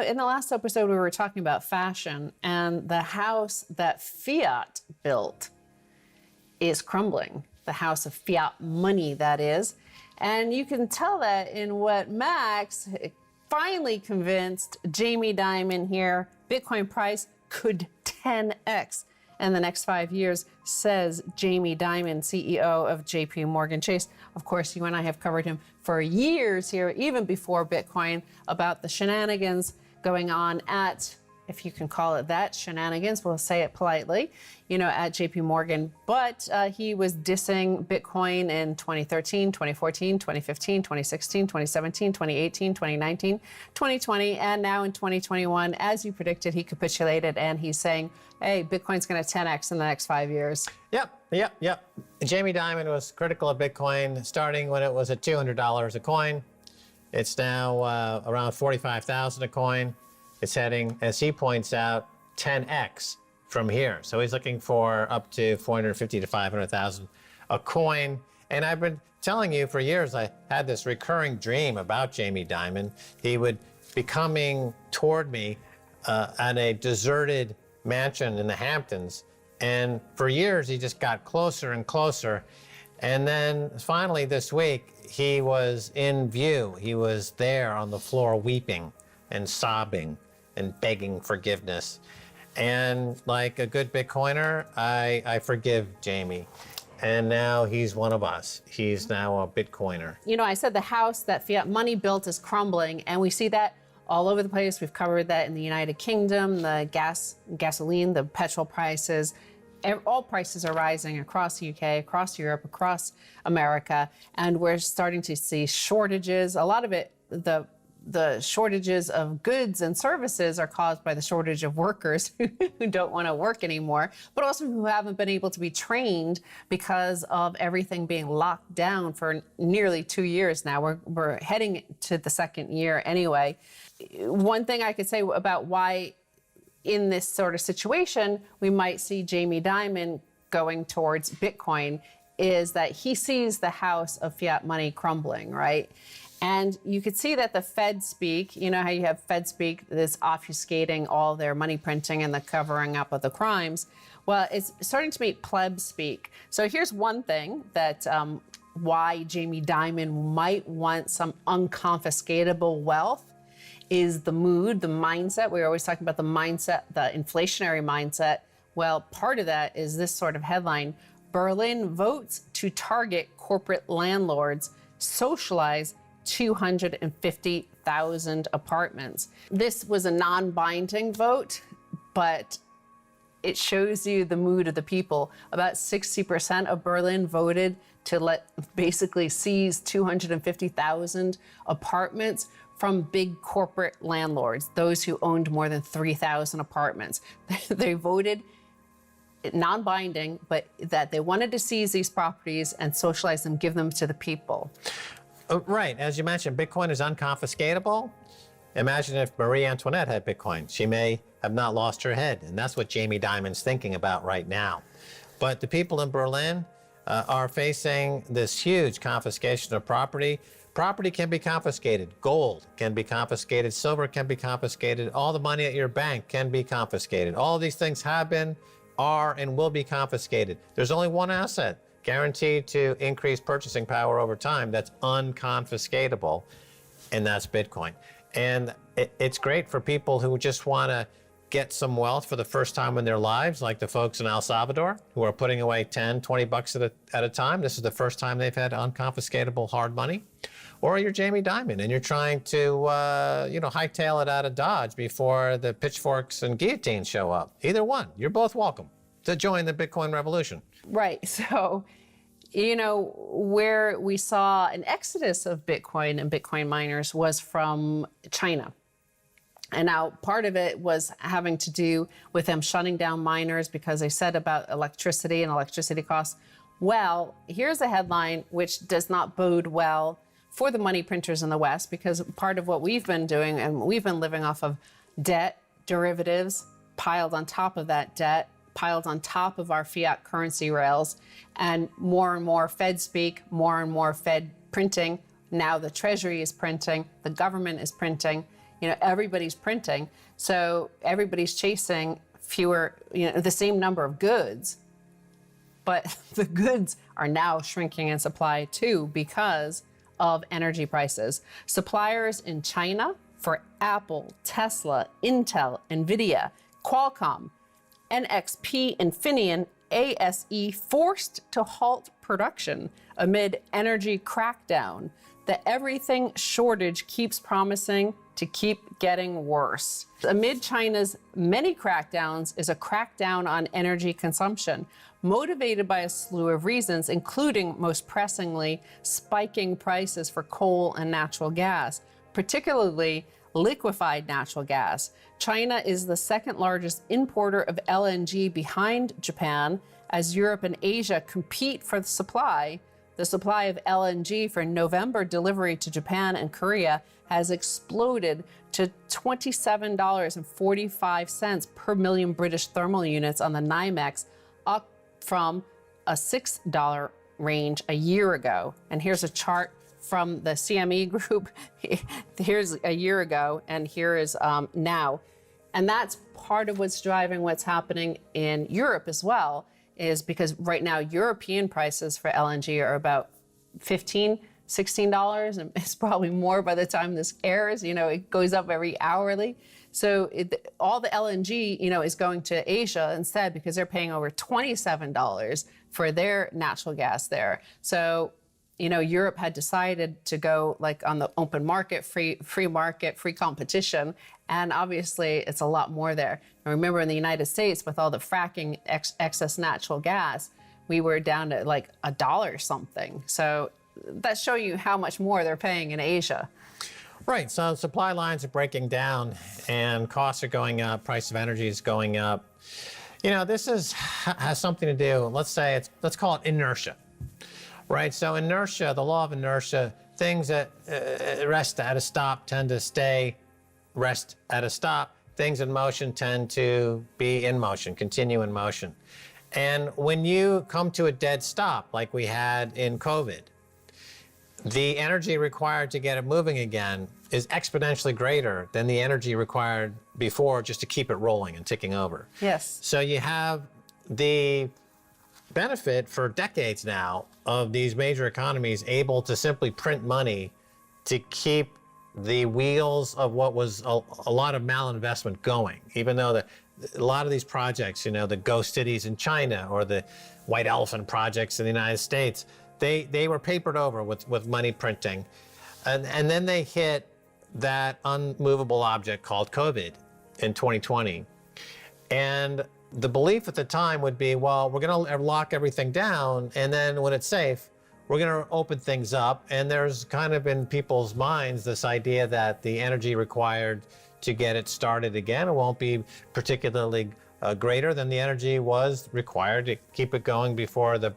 In the last episode, we were talking about fashion, and the house that fiat built is crumbling. The house of fiat money, that is. And you can tell that in what Max finally convinced Jamie Dimon here, Bitcoin price could 10x in the next 5 years, says Jamie Dimon, CEO of JP Morgan Chase. Of course, you and I have covered him for years here, even before Bitcoin, about the shenanigans going on at, if you can call it that, shenanigans, we'll say it politely, at JP Morgan. But he was dissing Bitcoin in 2013, 2014, 2015, 2016, 2017, 2018, 2019, 2020, and now in 2021. As you predicted, he capitulated, and he's saying, hey, Bitcoin's going to 10x in the next 5 years. Yep. Jamie Dimon was critical of Bitcoin starting when it was at $200 a coin. It's now around $45,000 a coin. It's heading, as he points out, 10x from here. So he's looking for up to 450 to 500,000 a coin. And I've been telling you for years, I had this recurring dream about Jamie Dimon. He would be coming toward me at a deserted mansion in the Hamptons. And for years, he just got closer and closer. And then finally this week, he was in view. He was there on the floor weeping and sobbing and begging forgiveness. And like a good Bitcoiner, I forgive Jamie. And now he's one of us. He's now a Bitcoiner. I said the house that fiat money built is crumbling, and we see that all over the place. We've covered that in the United Kingdom, the gasoline, the petrol prices. All prices are rising across the UK, across Europe, across America, and we're starting to see shortages. A lot of it, the shortages of goods and services are caused by the shortage of workers who don't want to work anymore, but also who haven't been able to be trained because of everything being locked down for nearly 2 years now. We're heading to the second year anyway. One thing I could say about why in this sort of situation we might see Jamie Dimon going towards Bitcoin is that he sees the house of fiat money crumbling, right? And you could see that the Fed speak, how you have Fed speak that's obfuscating all their money printing and the covering up of the crimes. Well, it's starting to meet pleb speak. So here's one thing that why Jamie Dimon might want some unconfiscatable wealth is the mood, the mindset. We're always talking about the mindset, the inflationary mindset. Well, part of that is this sort of headline: Berlin votes to target corporate landlords, socialize 250,000 apartments. This was a non-binding vote, but it shows you the mood of the people. About 60% of Berlin voted to basically seize 250,000 apartments from big corporate landlords, those who owned more than 3,000 apartments. They voted non-binding, but that they wanted to seize these properties and socialize them, give them to the people. Right. As you mentioned, Bitcoin is unconfiscatable. Imagine if Marie Antoinette had Bitcoin. She may have not lost her head. And that's what Jamie Dimon's thinking about right now. But the people in Berlin are facing this huge confiscation of property. Property can be confiscated. Gold can be confiscated. Silver can be confiscated. All the money at your bank can be confiscated. All of these things have been, are, and will be confiscated. There's only one asset guaranteed to increase purchasing power over time that's unconfiscatable, and that's Bitcoin. And it's great for people who just want to get some wealth for the first time in their lives, like the folks in El Salvador who are putting away 10, 20 bucks at a time. This is the first time they've had unconfiscatable hard money. Or you're Jamie Dimon and you're trying to, hightail it out of Dodge before the pitchforks and guillotines show up. Either one, you're both welcome to join the Bitcoin revolution. Right. So, where we saw an exodus of Bitcoin and Bitcoin miners was from China. And now part of it was having to do with them shutting down miners because they said about electricity and electricity costs. Well, here's a headline which does not bode well for the money printers in the West, because part of what we've been doing, and we've been living off of debt, derivatives, piled on top of that debt, piled on top of our fiat currency rails, and more Fed speak, more and more Fed printing. Now the Treasury is printing, the government is printing. everybody's printing. So everybody's chasing fewer, the same number of goods, but the goods are now shrinking in supply too because of energy prices. Suppliers in China for Apple, Tesla, Intel, Nvidia, Qualcomm, NXP, Infineon, ASE forced to halt production amid energy crackdown. The everything shortage keeps promising to keep getting worse. Amid China's many crackdowns is a crackdown on energy consumption, motivated by a slew of reasons, including, most pressingly, spiking prices for coal and natural gas, particularly liquefied natural gas. China is the second largest importer of LNG behind Japan, as Europe and Asia compete for the supply. The supply of LNG for November delivery to Japan and Korea has exploded to $27.45 per million British thermal units on the NYMEX, up from a $6 range a year ago. And here's a chart from the CME group. Here's a year ago, and here is now. And that's part of what's driving what's happening in Europe as well, is because right now European prices for LNG are about $15, $16, and it's probably more by the time this airs. It goes up every hourly. So all the LNG, is going to Asia instead, because they're paying over $27 for their natural gas there. So, Europe had decided to go like on the open market, free market, free competition. And obviously it's a lot more there. And remember, in the United States, with all the fracking excess natural gas, we were down to like $1 something. So that's showing you how much more they're paying in Asia. Right, so supply lines are breaking down and costs are going up, price of energy is going up. This has something to do, let's call it inertia, right? So inertia, the law of inertia, things that rest at a stop tend to rest at a stop. Things in motion tend to be in motion, continue in motion. And when you come to a dead stop, like we had in COVID, the energy required to get it moving again is exponentially greater than the energy required before just to keep it rolling and ticking over. Yes. So you have the benefit for decades now of these major economies able to simply print money to keep the wheels of what was a lot of malinvestment going, even though a lot of these projects, the ghost cities in China or the white elephant projects in the United States, they were papered over with money printing. And then they hit that unmovable object called COVID in 2020. And the belief at the time would be, well, we're going to lock everything down, and then when it's safe, we're going to open things up. And there's kind of in people's minds this idea that the energy required to get it started again won't be particularly greater than the energy was required to keep it going before the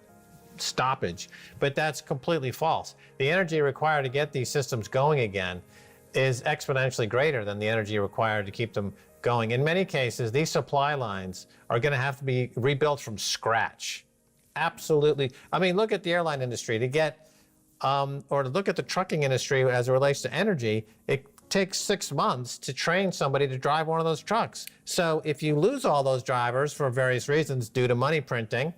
stoppage. But that's completely false. The energy required to get these systems going again is exponentially greater than the energy required to keep them going. In many cases, these supply lines are going to have to be rebuilt from scratch. Absolutely. I mean, look at the airline industry to get, or to look at the trucking industry as it relates to energy. It takes 6 months to train somebody to drive one of those trucks. So if you lose all those drivers for various reasons due to money printing,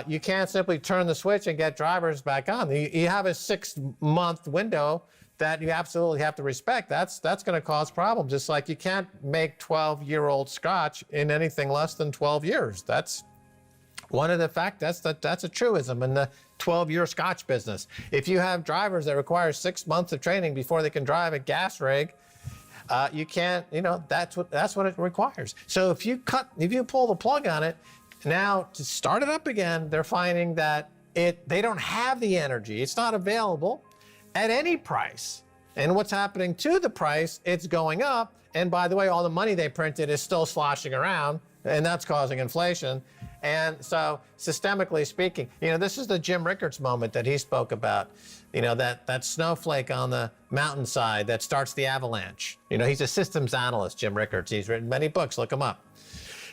you can't simply turn the switch and get drivers back on. You have a 6-month window that you absolutely have to respect. That's going to cause problems. Just like you can't make 12-year-old scotch in anything less than 12 years. That's one of the facts. That's a truism in the 12-year scotch business. If you have drivers that require 6 months of training before they can drive a gas rig, you can't. That's what it requires. So if you pull the plug on it, now to start it up again, they're finding that they don't have the energy. It's not available at any price. And what's happening to the price? It's going up. And by the way, all the money they printed is still sloshing around, and that's causing inflation. And so systemically speaking, this is the Jim Rickards moment that he spoke about, that snowflake on the mountainside that starts the avalanche. He's a systems analyst, Jim Rickards. He's written many books, look him up.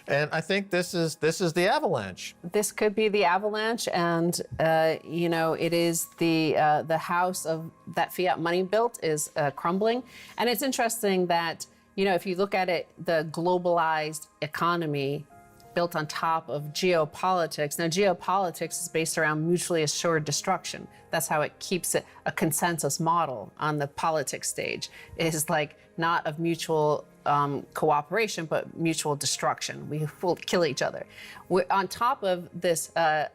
And I think this is the avalanche. This could be the avalanche, and it is the house of that fiat money built is crumbling. And it's interesting that if you look at it, the globalized economy built on top of geopolitics. Now, geopolitics is based around mutually assured destruction. That's how it keeps it a consensus model on the politics stage. It is like not of mutual cooperation, but mutual destruction. We will kill each other. On top of this, that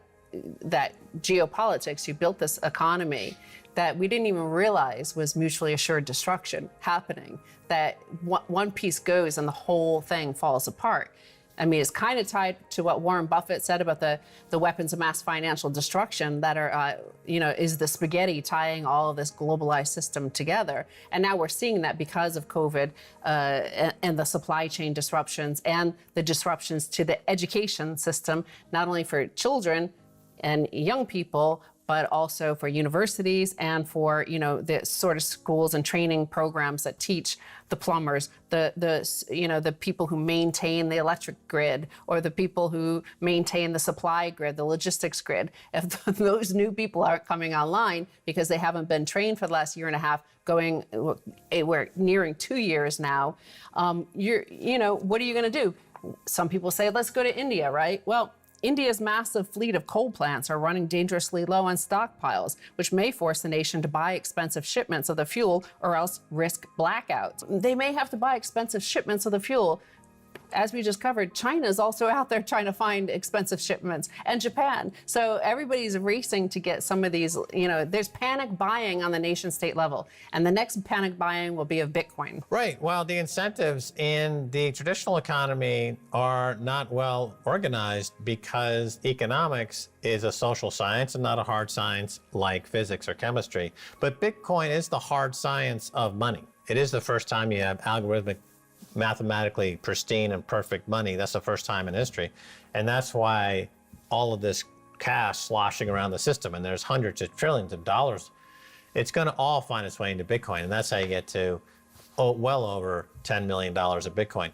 geopolitics, you built this economy that we didn't even realize was mutually assured destruction happening, that one piece goes and the whole thing falls apart. I mean, it's kind of tied to what Warren Buffett said about the weapons of mass financial destruction that are, is the spaghetti tying all of this globalized system together. And now we're seeing that because of COVID and the supply chain disruptions and the disruptions to the education system, not only for children and young people, but also for universities and for the sort of schools and training programs that teach the plumbers, the people who maintain the electric grid, or the people who maintain the supply grid, the logistics grid. If those new people aren't coming online because they haven't been trained for the last year and a half, we're nearing 2 years now. What are you going to do? Some people say, let's go to India, right? Well, India's massive fleet of coal plants are running dangerously low on stockpiles, which may force the nation to buy expensive shipments of the fuel or else risk blackouts. They may have to buy expensive shipments of the fuel. As we just covered, China is also out there trying to find expensive shipments, and Japan. So everybody's racing to get some of these, there's panic buying on the nation state level. And the next panic buying will be of Bitcoin. Right. Well, the incentives in the traditional economy are not well organized because economics is a social science and not a hard science like physics or chemistry. But Bitcoin is the hard science of money. It is the first time you have algorithmic, mathematically pristine and perfect money. That's the first time in history. And that's why all of this cash sloshing around the system, and there's hundreds of trillions of dollars, it's going to all find its way into Bitcoin. And that's how you get to well over $10 million of Bitcoin.